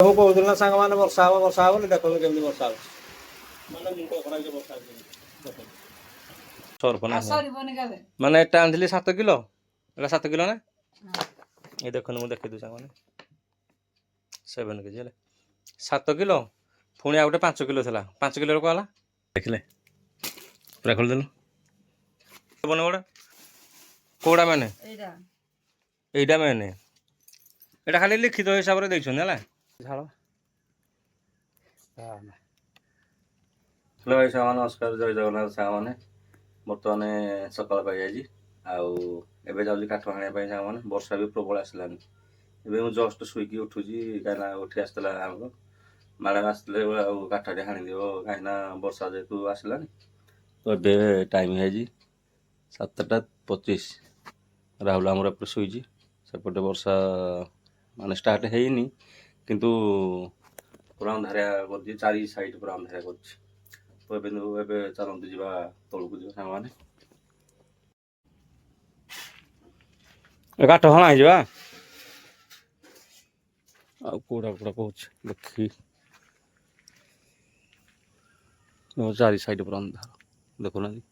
ମୁଁ କହୁଥିଲି ନା ସାଙ୍ଗମାନେ ବର୍ଷା ହବ ବୋଲି ଦେଖନ୍ତୁ କେମିତି ବର୍ଷା ହଉଛି ମାନେ ମୁଣ୍ଡ ଖରାପ ବର୍ଷା ମାନେ ଏଟା ଆଣିଥିଲି 7 କିଲୋ ଏଟା 7 କିଲୋ ନା ଏ ଦେଖନ୍ତୁ ମୁଁ ଦେଖେଇ ଦଉଛି ସାଙ୍ଗମାନେ 7 କେଜି ହେଲେ 7 କିଲୋ ପୁଣି ଆଉ ଗୋଟେ 5 କିଲୋ ଥିଲା 5 କିଲୋ କଣ ହେଲା ଦେଖିଲେ ପୁରା ଖୋଲିଦେଲୁ ଗୋଟେ କୋଉଟା ମାନେ ଏଇଟା ମାନେ ଏଇଟା ଖାଲି ଲିଖିତ ହିସାବରେ ଦେଇଛନ୍ତି ହେଲା ଝାଳ ହ୍ୟାଲୋ ଭାଇ ସାଙ୍ଗମାନେ ନମସ୍କାର ଜୟ ଜଗନ୍ନାଥ ସାଙ୍ଗମାନେ ବର୍ତ୍ତମାନ ସକାଳ ପାଇଯାଇଛି ଆଉ ଏବେ ଯାଉଛି କାଠ ହାଣିବା ପାଇଁ ସାଙ୍ଗମାନେ ବର୍ଷା ବି ପ୍ରବଳ ଆସିଲାନି ଏବେ ମୁଁ ଜଷ୍ଟ ଶୋଇକି ଉଠୁଛି କାହିଁକିନା ଉଠି ଆସିଥିଲା ଆମର ମ୍ୟାଡ଼ାମ ଆସିଥିଲେ ଆଉ କାଠଟି ହାଣିଦିଅ କାହିଁକିନା ବର୍ଷା ଯେହେତୁ ଆସିଲାନି ତ ଏବେ ଟାଇମ୍ ହେଇଛି 7ଟା 25 ରାହୁଲ ଆମର ଏପଟେ ଶୋଇଛି ସେପଟେ ବର୍ଷା ମାନେ ଷ୍ଟାର୍ଟ ହେଇନି କିନ୍ତୁ ପୁରା ଅନ୍ଧାରିଆ କରୁଛି 4 ସାଇଡ୍ ପୁରା ଅନ୍ଧାରିଆ କରୁଛି ତ ଏବେ ଚାଲନ୍ତୁ ଯିବା ତଳକୁ ଯିବା ସାଙ୍ଗମାନେ କାଠ ହଣା ହେଇଯିବା ଆଉ କୋଉଟା କହୁଛି ଦେଖି 4 ସାଇଡ୍ ପୁରା ଅନ୍ଧାର ଦେଖୁନାହାନ୍ତି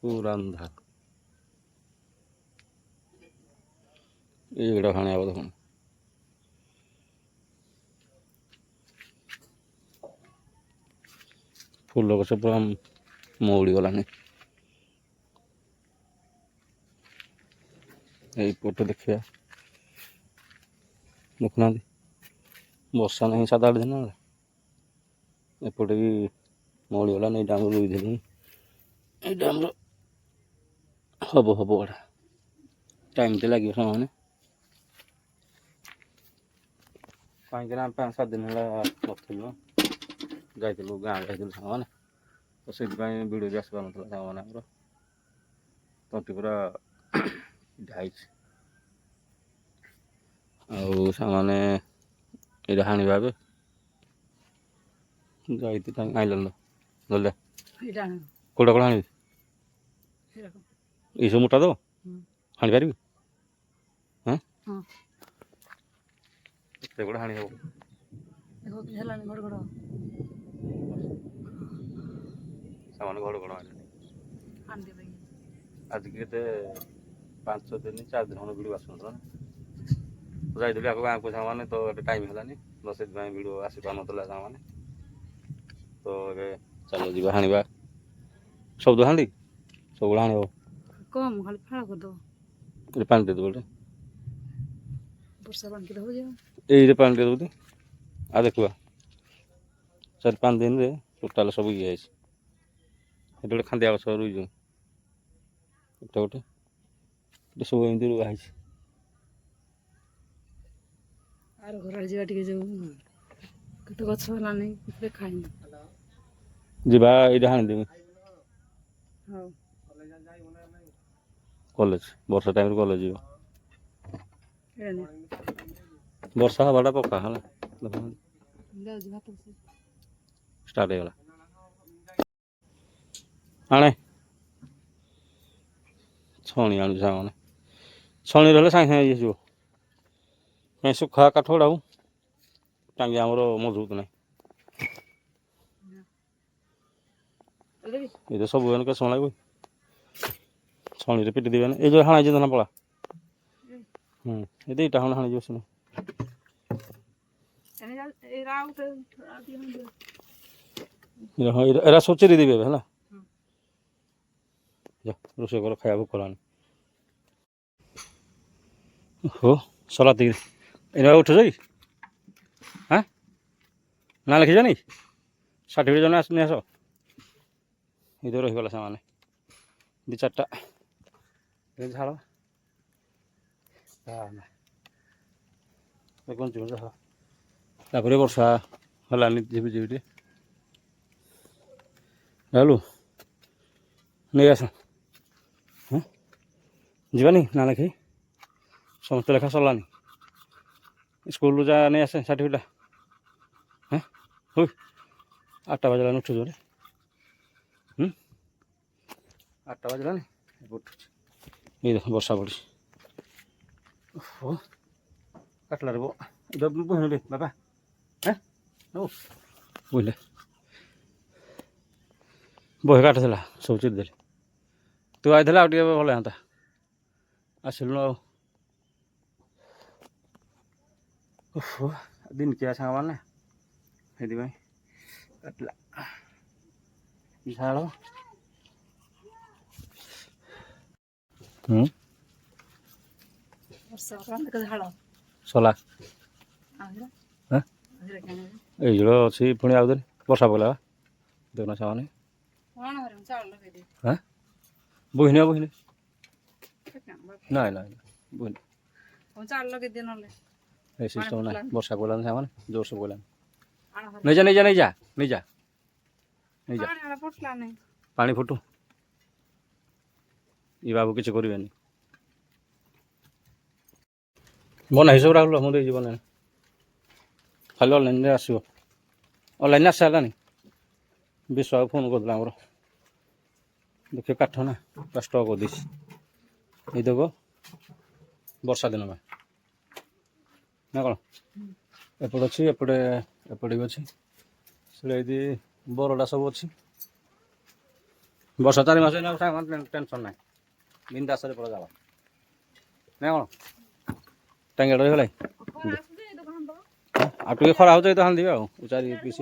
ପୁରା ଅନ୍ଧାର ଏଇଗୁଡ଼ା ଖାଣି ହବ ଦେଖୁନ ଫୁଲ ଗଛ ପୁରା ମଉଳି ଗଲାନି এইপଟେ ଦେଖିବା ଦେଖୁନାହାନ୍ତି ବର୍ଷା ନାହିଁ 7-8 ଦିନ ଏପଟେ ବି ମଉଳିଗଲାନି ଏଇଟା ଆମର ରୁଇଦେଲୁ ଏଇଟା ଆମର ହବ ଏଟା ଟାଇମ୍ ତ ଲାଗିବ ସାଙ୍ଗମାନେ କାହିଁକିନା 5-7 ଦିନ ହେଲା ନଥିଲୁ ଯାଇଥିଲୁ ଗାଁ ଯାଇଥିଲୁ ସାଙ୍ଗମାନେ ତ ସେଥିପାଇଁ ଭିଡ଼ିଓ ବି ଆସିପାରୁନଥିଲା ସାଙ୍ଗମାନେ ଆମର ତଣ୍ଟି ପୁରା ଢାଇଛି ଆଉ ସାଙ୍ଗମାନେ ଏଇଟା ହାଣିବା ଏବେ ଯାଇତି କାହିଁ ଆଇଲନି ଗଲେ କୋଉଟା କ'ଣ ହାଣିବି ଏଇସବୁ ମୋଟା ତ ହାଣିପାରିବି ହଁ ସେଗୁଡ଼ା ହାଣି ହବ ସେମାନେ ଘଡ଼ ଆଣିଲେଣି ଆଜିକି କେତେ 5 ଦିନ 4 ଦିନ ଖଣ୍ଡେ ଭିଡ଼ିଓ ଆସୁନଥିଲା ନା ଯାଇଥିଲି ଆଗ ଗାଁକୁ ସାଙ୍ଗମାନେ ତ ଏବେ ଟାଇମ୍ ହେଲାନି ତ ସେଥିପାଇଁ ଭିଡ଼ିଓ ଆସିପାରୁନଥିଲା ସାଙ୍ଗମାନେ ତ ଏବେ ଚାଲ ଯିବା ହାଣିବା ସବୁ ହାଣ୍ଡି ସବୁବେଳେ ହାଣିବ କମ୍ ଖାଲି ଫାଳ କରିଦେବ ଏଠି ପାଣି ଦେଇଦେବ ଗୋଟେ ବର୍ଷା ପାଣି ଦେବ ଏଇରେ ପାଣି ଦେଇଦେବୁ ଆଉ ଦେଖିବା 4-5 ଦିନରେ ଟୋଟାଲ୍ ସବୁ ଇଏ ହେଇଛି ଏଠି ଗୋଟେ ଖାନ୍ଦିଆ ଗଛ ରୁଇଛୁ ଗୋଟେ ସବୁ ଏମିତି ରୁଆ ହେଇଛି ଆର ଘର ଯିବା ଟିକେ ଯାଉ କେତେ ଗଛ ହେଲାନି କିଛି ଦେଖାନି ଯିବା ଏଇଟା ହାଣିଦେବି ହଉ କଲେଜ ବର୍ଷା ଟାଇମ୍ରେ କଲେଜ ଯିବ ବର୍ଷା ହବାଟା ପକ୍କା ହେଲା ଷ୍ଟାର୍ଟ ହେଇଗଲା ଆଣେ ଛଣି ଆଣୁଛି ସାଙ୍ଗମାନେ ଛଣି ରହିଲେ ସାଙ୍ଗେ ସାଙ୍ଗେ ହେଇଯିବ କାହିଁ ଶୁଖା କାଠ ଗୁଡ଼ାକୁ ଟାଙ୍ଗି ଆମର ମଜବୁତ ନାହିଁ ଏ ତ ସବୁ କେତେ ସମୟ ଲାଗିବ ଛଣିରେ ପିଟି ଦେବେନି ଏଇ ଯେଉଁ ହାଣାଇଛି ଧନା ପଳା ଏ ଦୁଇଟା ଖଣ୍ଡେ ହାଣିଯିବ ସିନା ଏରା ସବୁ ଚିରି ଦେବେ ହେଲା ରୋଷେଇ କର ଖାଇବା ଭୋକ କଲାନି ହଉ ସଲା ତିକି ଏଇନା ଉଠୁଛ କି ହଁ ନା ଲେଖିଛନି ସାର୍ଟିଫିକେଟ୍ ଜଣେ ଆସୁନି ଆସ ଏଇତ ରହିଗଲା ସେମାନେ 2-4ଟା ଝାଳ ତାପରେ ବର୍ଷା ହେଲାନି ଝିପିଝିପି ରହିଲୁ ନେଇ ଆସ ଯିବାନି ନା ଲେଖି ସମସ୍ତେ ଲେଖା ସରିଲାନି ସ୍କୁଲରୁ ଯା ନେଇ ଆସେ ସାର୍ଟିଫିକେଟ୍ ହଉ 8ଟା ବାଜିଲାନି ଉଠୁଛୁ ରେ 8ଟା ବାଜିଲାନି ଉଠୁଛି ଏଇ ଦେଖ ବର୍ଷା ପଡ଼ୁଛି କାଟିଲାରେ ବୋ ଏଇଟା ବୁଝିଲେ ବାପା ହେଁ ହଉ ବୁଝିଲେ ବହେ କାଟିଥିଲା ସବୁ ଚିରିଦେଲି ତୁ ଆଇଥିଲା ଆଉ ଟିକେ ଭଲ ହୁଅନ୍ତା ଆସିଲୁଣୁ ଆଉ ଓହୋ ଦିନକିଆ ସାଙ୍ଗମାନେ ସେଥିପାଇଁ କାଟିଲା ଝାଳ ସଲା ଏଇ ଯୋଉ ଅଛି ପୁଣି ଆଉ ବର୍ଷା ପଡ଼ିଲା ଦେଖୁନ ସେମାନେ হ্যাঁ বহিনি বহিনি নাই নাই বহিনি এই সিস্টেম নাই বর্ষা পড়লাম সামান জোরসে পড়লাম নেই যা নেই যা নেই যা নেই যা নেই যা পানি ফুটু ই বাবু কিছু করবেনি বনা হিসাব রাখলো ମୁଁ ଦେଇଯିବ ନା ଖାଲି ଅନଲାଇନ୍ରେ ଆସିବ ଅନଲାଇନ୍ରେ ଆସି ସାରିଲାନି ବିଶ୍ୱାକୁ ଫୋନ୍ କରିଦେଲା ଆମର ଦେଖିବେ କାଠ ନା ପୁରା ଷ୍ଟକ୍ କରିଦେଇଛି ଏଇ ଦେବ ବର୍ଷା ଦିନ ପାଇଁ ନା କ'ଣ ଏପଟେ ଅଛି ଏପଟେ ବି ଅଛି ସେଟା ଏଇଠି ବରଡ଼ା ସବୁ ଅଛି ବର୍ଷା 4 ମାସ ଏଇନା ଟେନସନ୍ ନାହିଁ ବିନ୍ଦାସରେ ପଳା ଯାବା ନା କ'ଣ ଟାଙ୍ଗିଆଟା ହେଇଗଲା ଆଉ ଟିକେ ଖରା ହେଉଛି ଏଇ ତ ହାନ୍ଦିବେ ଆଉ ଚାରି ପିସ୍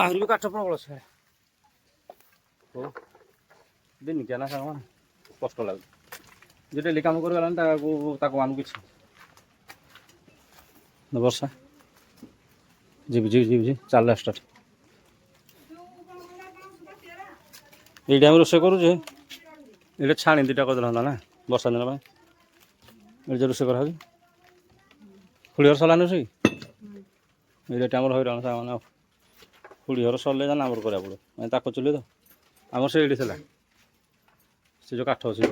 ଆହୁରି ବି କାଠ ପ୍ରବଳ ସେ ହଉ ଦିନିକିଆ ନା ସାଙ୍ଗମାନେ କଷ୍ଟ ଲାଗୁଛି ଯେ ଡେଲି କାମ କରିଗଲାଣି ତାକୁ ଆମକୁ କିଛି ବର୍ଷା ଯିବି ଚାଲିଲା ଷ୍ଟାର୍ଟ ଏଇଠି ଆମେ ରୋଷେଇ କରୁଛେ ଏଇଟା ଛାଣି ଦୁଇଟା କରିଦେଲା ନା ବର୍ଷା ଦିନ ପାଇଁ ଏଇଠି ରୋଷେଇ କରାହେଉଛି ଖୁଡ଼ି ଘର ସରିଲାନି ରୋଷେଇ ଏଇଟା ଆମର ହଇରାଣ ସାଙ୍ଗମାନେ ଆଉ ଖୁଡ଼ି ଘର ସରିଲେ ଜାନା ଆମର କରିବାକୁ ପଡ଼ିବ ମାନେ ତାକୁ ଚୁଲି ତ ଆମର ସେଇଠି ଥିଲା ସେ ଯେଉଁ କାଠ ଅଛି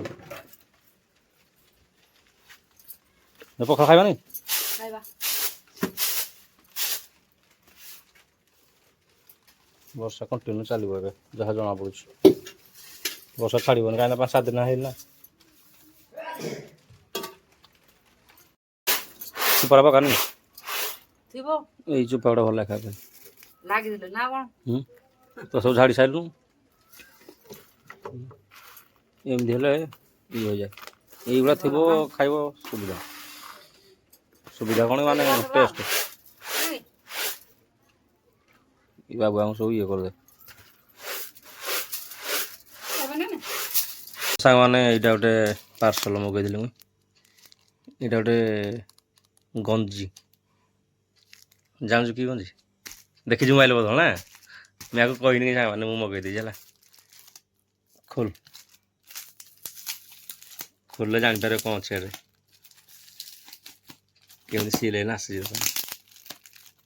ପଖାଳ ଖାଇବାନି ବର୍ଷା କଣ୍ଟିନ୍ୟୁ ଚାଲିବ ଏବେ ଯାହା ଜଣାପଡ଼ୁଛି ବର୍ଷା ଛାଡ଼ିବନି କାହିଁକିନା 5-7 ଦିନ ହେଇଲା ଚୁପାରା ପକାନି ଏଇ ଚୁପା ଗୁଡ଼ା ଭଲ ଲେଖା ଲାଗିଥିଲେ ନା କ'ଣ ତ ସବୁ ଝାଡ଼ି ସାରିଲୁ ଏମିତି ହେଲେ ଇଏ ହୋଇଯାଏ এইগুলা ଥିବ ଖାଇବ ସୁବିଧା କ'ଣ ମାନେ ଟେଷ୍ଟ ଏ ବାବୁ ଆମକୁ ସବୁ ଇଏ କରିଦେ ସାଙ୍ଗମାନେ ଏଇଟା ଗୋଟେ ପାର୍ସଲ ମଗେଇଥିଲି ମୁଁ ଏଇଟା ଗୋଟେ ଗଞ୍ଜି ଜାଣୁଛୁ କି ଗଞ୍ଜି ଦେଖିଛୁ ମୋବାଇଲ ବଦଳ ନା ମୁଁ ଆକୁ କହିନି କି ସାଙ୍ଗମାନେ ମୁଁ ମଗେଇ ଦେଇଛି ହେଲା ଖୋଲିଲେ ଜାଣିପାରିବ କ'ଣ ଅଛି ଏରେ କେମିତି ସିଲ୍ ହେଇନା ଆସିଯିବ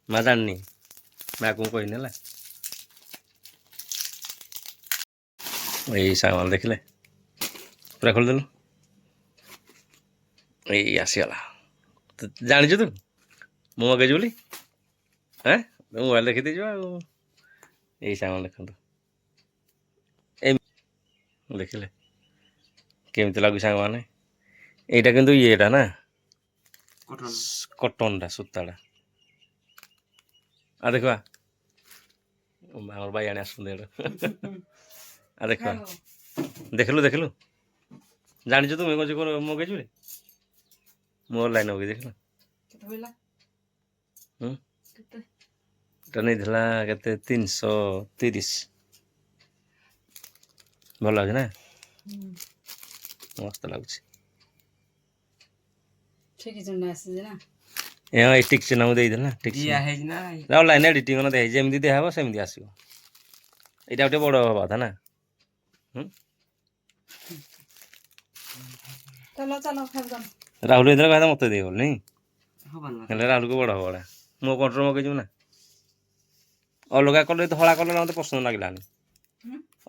ମା ଜାଣିନି ମ୍ୟାକୁ ମୁଁ କହିନି ହେଲା ଏଇ ସାଙ୍ଗମାନେ ଦେଖିଲେ ପୁରା ଖୋଲିଦେଲୁ ଏଇ ଆସିଗଲା ଜାଣିଛୁ ତୁ ମୁଁ ମଗେଇଛି ବୋଲି ମୋବାଇଲ ଦେଖିଦେଇଛୁ ଆଉ ଏଇ ସାଙ୍ଗମାନେ ଦେଖନ୍ତୁ ଦେଖିଲେ କେମିତି ଲାଗୁଛି ସାଙ୍ଗମାନେ ଏଇଟା କିନ୍ତୁ ଇଏଟା ନା କଟନଟା ସୂତାଟା ଆଉ ଦେଖିବା ଆମର ବାଇଆଣି ଆସୁଛନ୍ତି ଏଇଟା ଆଉ ଦେଖିବା ଦେଖିଲୁ ଜାଣିଛୁ ତୁ ମଗେଇଛୁ ବୋଲି ମୁଁ ଅନଲାଇନ୍ ମଗେଇ ଦେଖିଲୁ এটা ନେଇଥିଲା କେତେ 330 ଭଲ ଲାଗୁଛି ନା ମସ୍ତ ଲାଗୁଛି ଏଇ ଟିକ୍ ଚିହ୍ନ ମୁଁ ଦେଇଦେଲି ନା ଟିକ୍ ଅନଲାଇନ୍ ଏଡିଟିଂ ଦିଆହେଇଛି ଯେମିତି ଦିଆହେବ ସେମିତି ଆସିବ ଏଇଟା ଗୋଟେ ବଡ଼ ହବା କଥା ନା ରାହୁଲ ହେଇଥିଲା କହିଲା ମତେ ଦେଇଗଲ ନାଇଁ ହେଲେ ରାହୁଲକୁ ବଡ଼ ହବ ଏଇଟା ମୋ କଣ୍ଟ୍ରୋଲ ମଗେଇଯିବୁ ନା ଅଲଗା କଲର ଧଳା କଲର ମୋତେ ପସନ୍ଦ ଲାଗିଲାନି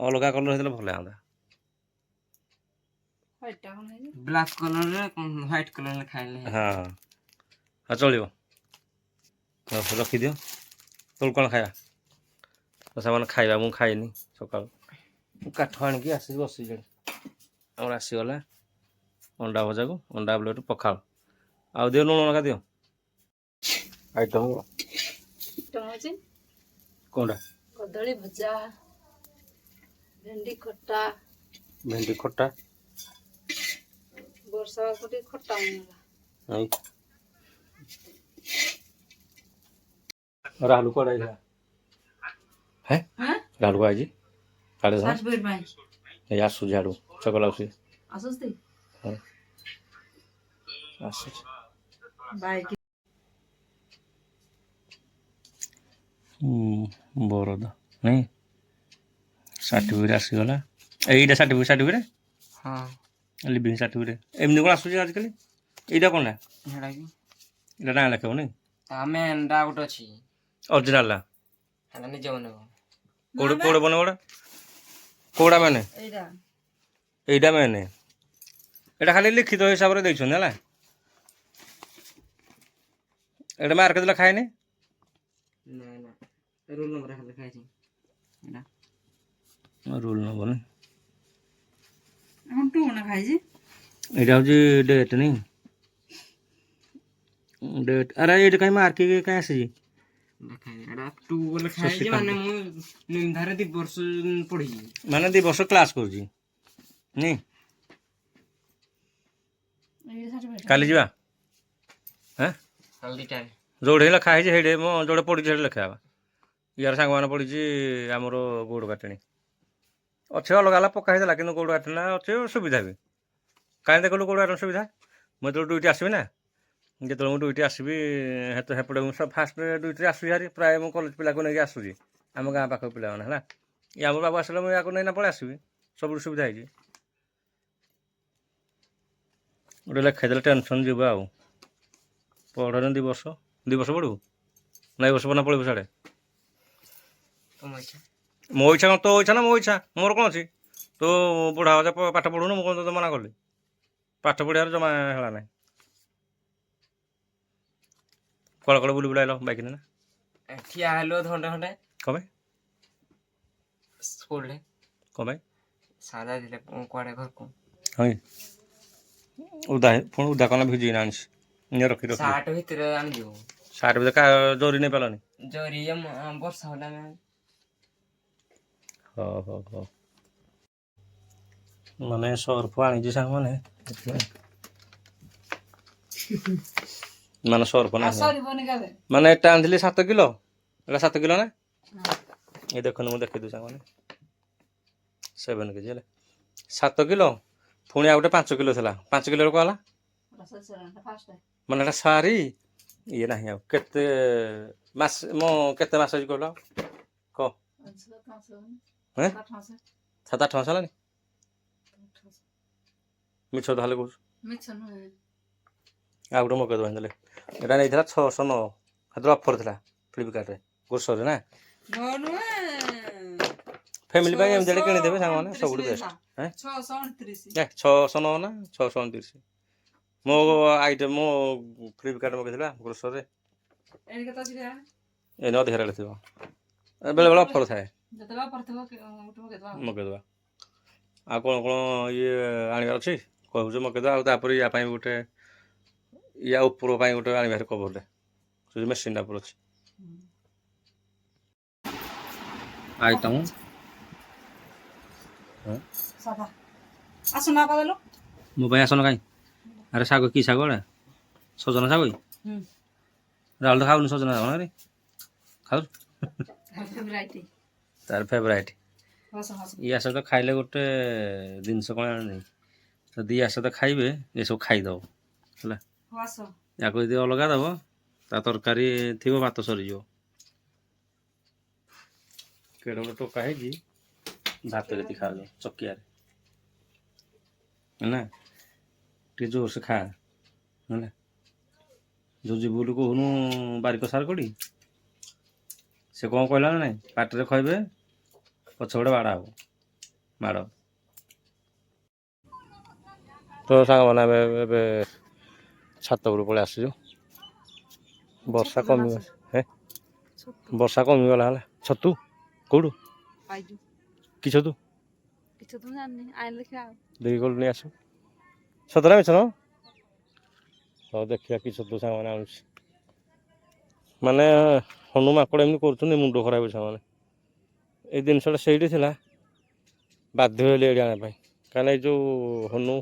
ଅଲଗା କଲର ହେଇଥିଲେ ଭଲ ଲାଗନ୍ତା ବ୍ଲାକ୍ କଲରରେ ହ୍ୱାଇଟ୍ କଲରରେ ଖାଇଲେ ହଁ ଚଳିବ ରଖିଦିଅ ତୋର କ'ଣ ଖାଇବା ସେମାନେ ଖାଇବା ମୁଁ ଖାଇନି ସକାଳୁ ମୁଁ କାଠ ଆଣିକି ଆସିକି ବସିଛି ଆମର ଆସିଗଲା ଅଣ୍ଡା ଭଜାକୁ ଅଣ୍ଡା ପ୍ଲେଟ୍ ପଖାଳ ଆଉ ଦିଅ ଲୁଣ ଲଙ୍କା ଦିଅ ଆଇଟମ୍ ଟମାଟୋ କ'ଣଟା କଦଳୀ ଭଜା ଭେଣ୍ଡି ଖଟା ଭେଣ୍ଡି ଖଟା ବର୍ଷା ଟିକେ ଖଟା ହେଇଗଲା ଆଉ ରାହୁଲ କୁଆଡ଼େ ଯାଇଥିଲା ହେଁ ରାହୁଲ କୁଆଡ଼େ ଯାଇଛି କାଳେ ସାର୍ଟିଫିକେଟ ପାଇଁ ଏଇ ଆସୁଛି ଆଡ଼ୁ ଚକଲା ଆସୁଛି ଆସୁଛି ଆସୁଛି ବାଇକ ବରଦ ନାଇଁ ସାର୍ଟିଫିକେଟ୍ ଆସିଗଲା ଏଇଟା ସାର୍ଟିଫିକେଟ୍ ହଁ লিভিং সার্টিফিকেট এমনি কোণ আସୁଛି ଆଜିକାଲି ଏଇଟା କ'ଣଟା ହେଟା କି ଏଇଟା ନାଁ ଲେଖାବନି ଆମେ ଏଣ୍ଡା ଗୋଟେ ଅଛି ଅରିଜିନାଲଟା ହେଟା ନିଜେ ବନେଇବ କୋଉଟା କୋଉଟା ବନେଇବ କୋଉଟା ମାନେ ଏଇଟା ଏଇଟା ମାନେ ଏଇଟା ଖାଲି ଲିଖିତ ହିସାବରେ ଦେଇଛନ୍ତି ହେଲା ଏଇଟା ମାର୍କେଟ ଲେଖା ହେଇନି ନା ନା ରୋଲ ନମ୍ବର ହେଲେ ଖାଇଛି ଏଟା ରୋଲ ନମ୍ବର ଟୁ ନା ଖାଇଛି ଏଇଟା ହେଉଛି ଡେଟ୍ ନାଇଁ ଡେଟ୍ ଆରେ ଏଇଟା କାହିଁ ମାର୍କ କାହିଁ ଆସିଛି ଏଟା ଟୁ ବୋଲେ ଖାଇଛି ମାନେ ମୁଁ ନିମ୍ଧାରେ 2 ବର୍ଷ ପଢିଛି ମାନେ 2 ବର୍ଷ କ୍ଲାସ୍ କରୁଛି ନି କାଲି ଯିବା ହଁ କାଲି ଦିଟାରେ ଯୋଉଠି ଲେଖା ହେଇଛି ସେଇଠି ମୁଁ ଯୋଉଟା ପଢ଼ିଛି ସେଇଠି ଲେଖା ହେବା ୟାର ସାଙ୍ଗମାନେ ପଢ଼ିଛି ଆମର ଗୋଡ଼ କାଟେଣି ଅଛି ଅଲଗା ଅଲଗା ପକା ହେଇଥିଲା କିନ୍ତୁ ଗୋଡ଼ କାଟେଣା ଅଛି ସୁବିଧା ବି କାହିଁ ଦେଖିଲୁ ଗୋଡ଼ କାଟେଣା ସୁବିଧା ମୁଁ ଯେତେବେଳେ ଡ୍ୟୁଟି ଆସିବି ନା ଯେତେବେଳେ ମୁଁ ଡ୍ୟୁଟି ଆସିବି ସେପଟେ ମୁଁ ଫାଷ୍ଟ ଡ୍ୟୁଟିରେ ଆସୁଛି ହାରି ପ୍ରାୟ ମୁଁ କଲେଜ ପିଲାକୁ ନେଇକି ଆସୁଛି ଆମ ଗାଁ ପାଖ ପିଲାମାନେ ହେଲା ଇଏ ଆମ ବାବୁ ଆସିଲେ ମୁଁ ୟାକୁ ନେଇନା ପଳେଇ ଆସିବି ସବୁଠୁ ସୁବିଧା ହେଇଛି ଗୋଟେ ଲେଖାଇଦେଲେ ଟେନସନ୍ ଯିବ ଆଉ ପଢ଼ନି 2 ବର୍ଷ 2 ବର୍ଷ ପଢ଼ିବୁ ନା 2 ବର୍ଷ ନା ପଳେଇବୁ ସାଡ଼େ ତମ ଇଚ୍ଛା ମୋ ଇଚ୍ଛା କ'ଣ ତୋ ଇଚ୍ଛା ନା ମୋ ଇଚ୍ଛା ମୋର କ'ଣ ଅଛି ତୁ ବୁଢ଼ା ହଜା ପାଠ ପଢ଼ୁନୁ ମୁଁ କ'ଣ ତୋତେ ମନା କଲି ପାଠ ପଢ଼ିବାର ଜମା ହେଳା ନାହିଁ କୁଆଡ଼େ କୁଆଡ଼େ ବୁଲି ବୁଲାଇଲ ବାଇକ୍ ନା ଠିଆ ହେଲୁ ଘଣ୍ଟେ ଘଣ୍ଟେ କ'ଣ ପାଇଁ ସ୍କୁଲରେ କ'ଣ ପାଇଁ ସାରା ଥିଲେ କୁଆଡ଼େ ଘରକୁ ହଁ ଉଦା ପୁଣି ଉଦା କ'ଣ ଭିଜିକି ଆଣିଛି ରଖି ରଖି ସାର୍ଟ ଭିତରେ ଆଣିଯିବୁ ସାର୍ଟ ଭିତରେ ଜରି ନେଇ ପାରିଲନି ଜରି ବର୍ଷା ହେଲା ହଉ ମାନେ ସର୍ଫ ଆଣିଛି ସାଙ୍ଗମାନେ ମାନେ ସର୍ଫ ନାହିଁ ମାନେ ଏଟା ଆଣିଥିଲି 7 କିଲୋ ଏଟା 7 କିଲୋ ନା ଏ ଦେଖନ୍ତୁ ମୁଁ ଦେଖିଦେବି ସାଙ୍ଗମାନେ 7 କେଜି ହେଲେ 7 କିଲୋ ପୁଣି ଆଉ ଗୋଟେ 5 କିଲୋ ଥିଲା 5 କିଲୋରେ କ'ଣ ହେଲା ମାନେ ଏଟା ସାରି ଇଏ ନାହିଁ ଆଉ କେତେ ମାସ ମୁଁ କେତେ ମାସ ହେଇଛି କହିଲ କହ 7-8 ମାସ ହେଲାନି ମିଛ ତାହେଲେ କହୁଛୁ ଆଉ ଗୋଟେ ମଗେଇଦେବା ହେଲେ ଏଇଟା ନେଇଥିଲା 609 ସେତେବେଳେ ଅଫର୍ ଥିଲା ଫ୍ଲିପକାର୍ଟରେ ଗ୍ରୋସରୀରେ ନା ଫ୍ୟାମିଲି ପାଇଁ ଏମିତି କିଣିଦେବେ ସାଙ୍ଗମାନେ ସବୁଠୁ ବେଷ୍ଟ 609 ନା 629 ମୋ ଆଇଟମ୍ ମୋ ଫ୍ଲିପକାର୍ଟ ମଗେଇଥିଲା ଗ୍ରୋସରୀରେ ଏଇନେ ଅଧିକା ରେଟ୍ ଥିବ ବେଳେବେଳେ ଅଫର୍ ଥାଏ ମଗେଇଦେବା ଆଉ କ'ଣ ଇଏ ଆଣିବାର ଅଛି କହୁଛୁ ମଗେଇଦେବା ଆଉ ତାପରେ ୟା ପାଇଁ ଗୋଟେ ୟା ଉପର ପାଇଁ ଗୋଟେ ଆଣିବାର କଭରଟେ ସେ ମେସିନ୍ଟା ଉପରେ ଅଛି ଆଇଟମ୍ ମୋ ପାଇଁ ଆସନ କାହିଁ ଆରେ ଶାଗ କି ଶାଗ ଏଡ଼ା ସଜନା ଶାଗ ରାହୁଲ ତ ଖାଉନି ସଜନା ଶାଗ ନା ଖାଉଛୁ ତାର ଫେଭରାଇଟ୍ ୟା ସହିତ ଖାଇଲେ ଗୋଟେ ଜିନିଷ କ'ଣ ଆଣିନି ଯଦି ୟା ସହିତ ଖାଇବେ ଏସବୁ ଖାଇଦେବ ହେଲା ୟାକୁ ଯଦି ଅଲଗା ଦେବ ତା ତରକାରୀ ଥିବ ଭାତ ସରିଯିବ କେଡ଼େ ଗୋଟେ ଟୋକା ହେଇଛି ଭାତ ଯେତିକି ଖାଉଛ ଚକିଆରେ ହେଲା ଟିକେ ଜୋରସେ ଖା ହେଲା ଯେଉଁ ଯିବୁ ବୋଲି କହୁନୁ ବାରିକ ସାର କୋଠି ସେ କ'ଣ କହିଲା ନା ନାଇଁ ପାଟିରେ ଖଇବେ ପଛପଟେ ବାଡ଼ା ହବ ମାଡ଼ ତ ସାଙ୍ଗମାନେ ଆମେ ଏବେ ଛାତ ଉପରକୁ ପଳେଇ ଆସୁଛୁ ବର୍ଷା କମିବ ବର୍ଷା କମିଗଲା ହେଲା ଛତୁ କୋଉଠୁ କି ଛତୁ ଦେଖି ଗଲୁ ନେଇ ଆସୁ ସତରେ ମିଛ ହଉ ଦେଖିବା କି ଛତୁ ସାଙ୍ଗମାନେ ଆଣୁଛି ମାନେ ହନୁ ମାଙ୍କଡ଼ ଏମିତି କରୁଛନ୍ତି ମୁଣ୍ଡ ଖରାପ ସାଙ୍ଗମାନେ ଏଇ ଜିନିଷଟା ସେଇଠି ଥିଲା ବାଧ୍ୟ ହେଲି ଏଇଠି ଆଣିବା ପାଇଁ କାହିଁକିନା ଏଇ ଯେଉଁ ହନୁ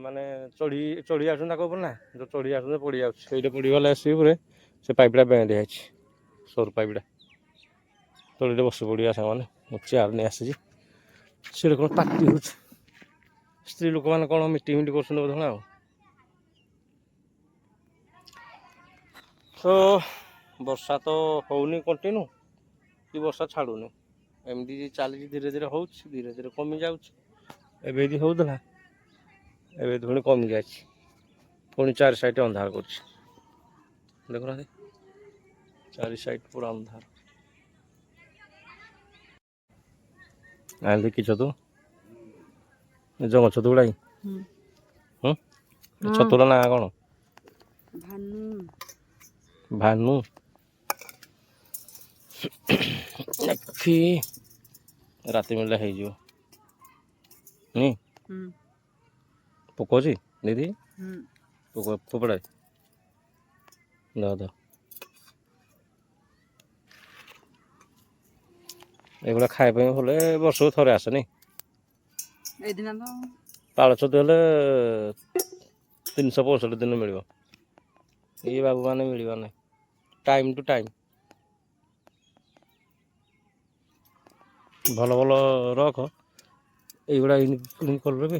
ମାନେ ଚଢ଼ି ଯାଉଛନ୍ତି ତାଙ୍କ ଉପରେ ନା ଯେଉଁ ଚଢ଼ି ଯାଉଛନ୍ତି ପଡ଼ି ଯାଉଛି ସେଇଟା ପଡ଼ିଗଲେ ଆସିକି ଉପରେ ସେ ପାଇପ୍ଟା ବେଣ୍ଡ ହେଇଯାଇଛି ସରୁ ପାଇପ୍ଟା ତଳିରେ ବସି ପଡ଼ିବା ସାଙ୍ଗମାନେ ମୁଁ ଚେୟାର ନେଇ ଆସିଛି ସେଇଟା କ'ଣ ପାଟି ହେଉଛି ସ୍ତ୍ରୀ ଲୋକମାନେ କ'ଣ ମିଟିଂ କରୁଛନ୍ତି ବୋଧେ ଆଉ ତ ବର୍ଷା ତ ହେଉନି କଣ୍ଟିନ୍ୟୁ କି ବର୍ଷା ଛାଡ଼ୁନି ଏମିତି ଚାଲିଛି ଧୀରେ ଧୀରେ ହେଉଛି ଧୀରେ ଧୀରେ କମି ଯାଉଛି ଏବେ ବି ହେଉଥିଲା ଏବେ ପୁଣି କମି ଯାଇଛି ପୁଣି ଚାରି ସାଇଡ୍ ଅନ୍ଧାର କରୁଛି ଦେଖୁନାହାନ୍ତି ଚାରି ସାଇଡ୍ ପୁରା ଅନ୍ଧାର ଆଣିଲି କି ଛତୁ ଜଙ୍ଗ ଛତୁ ଗୁଡ଼ା ଛତୁର ନାଁ କ'ଣ ଭାନୁ ରାତି ମିଳିଲେ ହେଇଯିବ ପୋକ ଅଛି ଦିଦି ପୋକ ଫୋପଡ଼ା ଦ ଏଗୁଡ଼ା ଖାଇବା ପାଇଁ ହେଲେ ବର୍ଷକୁ ଥରେ ଆସେନି ଏଇଦିନ ତ ପାଳ ଛତୁ ହେଲେ 365 ଦିନ ମିଳିବ ଏଇ ବାବୁମାନେ ମିଳିବ ନାହିଁ ଟାଇମ୍ ଟୁ ଟାଇମ୍ ଭଲ ଭଲ ରଖ এইগুলা ইনক্লুড করবে কি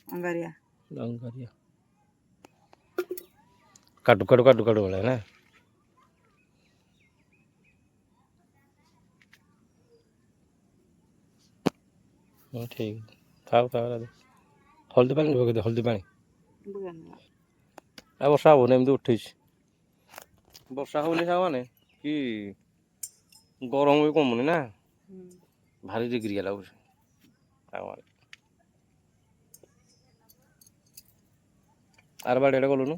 ଅଙ୍ଗାରିଆ লঙ্কারিয়া কাটু কাটু কাটু কাটু বলে না ঠিক থাও থাও হলদি পানি ঢোকে দে হলদি পানি আর বর্ষা হবো না এমনি উঠেছি বর্ষা হবনি সামানে কি গরম হয়ে কমুনি না ভারী ডিগ্রিয়া লাগুছে আমার আর বাড়ি এটা গলুন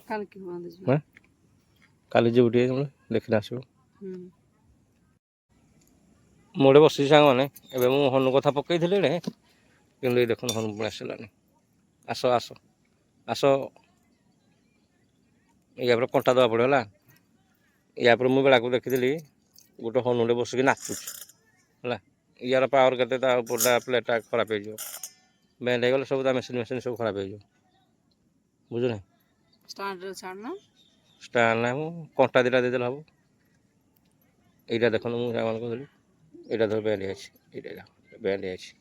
କାଲିକି ବନ୍ଦ ଯିବ হ্যাঁ কালি যে উঠে দেখি আসব ମୁଁ ଗୋଟେ ବସିଛି ସାଙ୍ଗମାନେ ଏବେ ମୁଁ ହନୁ କଥା ପକେଇଥିଲି ଏଡ଼େ କିନ୍ତୁ ଏଇ ଦେଖୁନ ହନୁ ପୁଣି ଆସିଲାନି ଆସ ଆସ ଆସ ୟା ପରେ କଣ୍ଟା ଦେବା ପଡ଼ିବ ହେଲା ୟା ପରେ ମୁଁ ବେଳାକୁ ଦେଖିଥିଲି ଗୋଟେ ହନୁଟେ ବସିକି ନାଚୁଛି ହେଲା ୟାର ପାୱାର କେତେ ତା ଉପରଟା ପ୍ଲେଟ୍ଟା ଖରାପ ହେଇଯିବ ବେଣ୍ଡ ହେଇଗଲେ ସବୁ ତା ମେସିନ୍ ସବୁ ଖରାପ ହେଇଯିବ ବୁଝୁନାହିଁ ଷ୍ଟାଣ୍ଡରେ ଛାଡ଼ୁନ ଷ୍ଟାଣ୍ଡ ନାହିଁ ମୁଁ କଣ୍ଟା ଦୁଇଟା ଦେଇଦେଲେ ହେବ এইটা দেখুন ମୁଁ ସାଙ୍ଗମାନଙ୍କୁ କହୁଥିଲି ଏଇଟା ଧର ବେଣ୍ଡ ହେଇଯାଇଛି ଏଇଟା ବେଣ୍ଡ ହେଇଯାଇଛି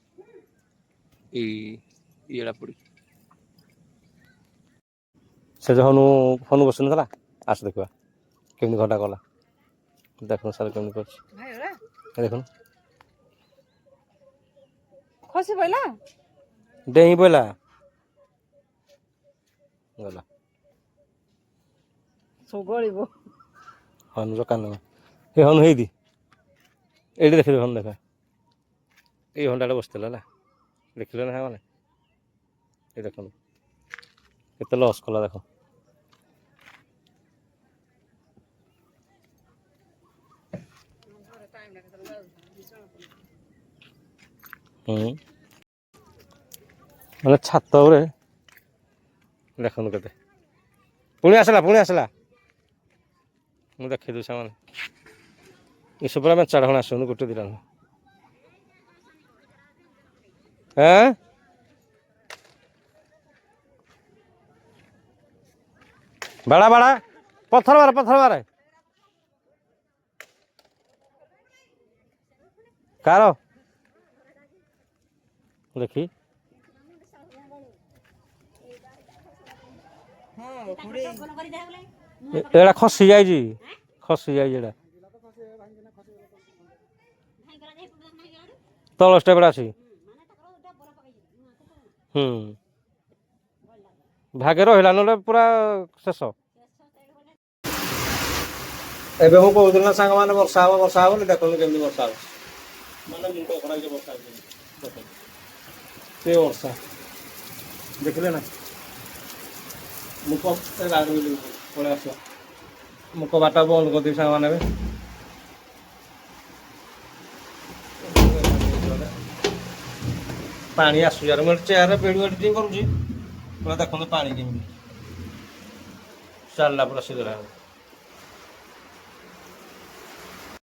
ଇଏଟା ପଡ଼ିଛି ସେ ଯେଉଁ ହନୁ ବସୁନଥିଲା ଆସ ଦେଖିବା କେମିତି ଘଣ୍ଟା କଲା ଦେଖୁନ ସାର୍ କେମିତି କରୁଛି ଦେଖୁନ ଖସି ପଇଲା ଡେଇଁ ପଇଲା ଗଲା ଗଳିବ ହନୁର କାନ ଏ ହନୁ ହେଇଦି ଏଇଠି ଦେଖିଲେ ହନୁ ଦେଖା ଏଇ ହଣ୍ଡାଟା ବସିଥିଲା ହେଲା ଦେଖିଲେ ନା ମାନେ ଏ ଦେଖନ୍ତୁ କେତେ ଲସ୍ କଲା ଦେଖ ମାନେ ଛାତ ଉପରେ ଦେଖନ୍ତୁ କେତେ ପୁଣି ଆସିଲା ମୁଁ ଦେଖେଇ ଦେଉଛି ସେମାନେ ଏସବୁ ପୁରା ମେଞ୍ଚାଡ଼ ଖଣ୍ଡେ ଆସନ୍ତୁ ଗୋଟେ ଦୁଇଟା ନୁହଁ হ্যাঁ বাড়া বাড়া পথর মারে কার দেখি এটা খসি যাইছি এটা তল স্টেপটা আছে ଭାଗେ ରହିଲା ନହେଲେ ପୁରା ଶେଷ ଏବେ ମୁଁ କହୁଥିଲି ନା ସାଙ୍ଗମାନେ ବର୍ଷା ହବ ବୋଲି ଦେଖନ୍ତୁ କେମିତି ବର୍ଷା ହବ ମାନେ ମୁଣ୍ଡ ଖରାପ ବର୍ଷା ସେ ବର୍ଷା ଦେଖିଲେ ନା ମୁଁ ପଳେଇ ଆସିବ ମୁଁ କବାଟ ବନ୍ଦ କରିଦେବି ସାଙ୍ଗମାନେ ଏବେ ପାଣି ଆସୁଛି ମୁଁ ଚେୟାରରେ ଭିଡ଼ିଓ ଏଡିଟିଂ କରୁଛି ପୁରା ଦେଖନ୍ତୁ ପାଣି କେମିତି ଚାଲିଲା ପୁରା ଶୀଘ୍ର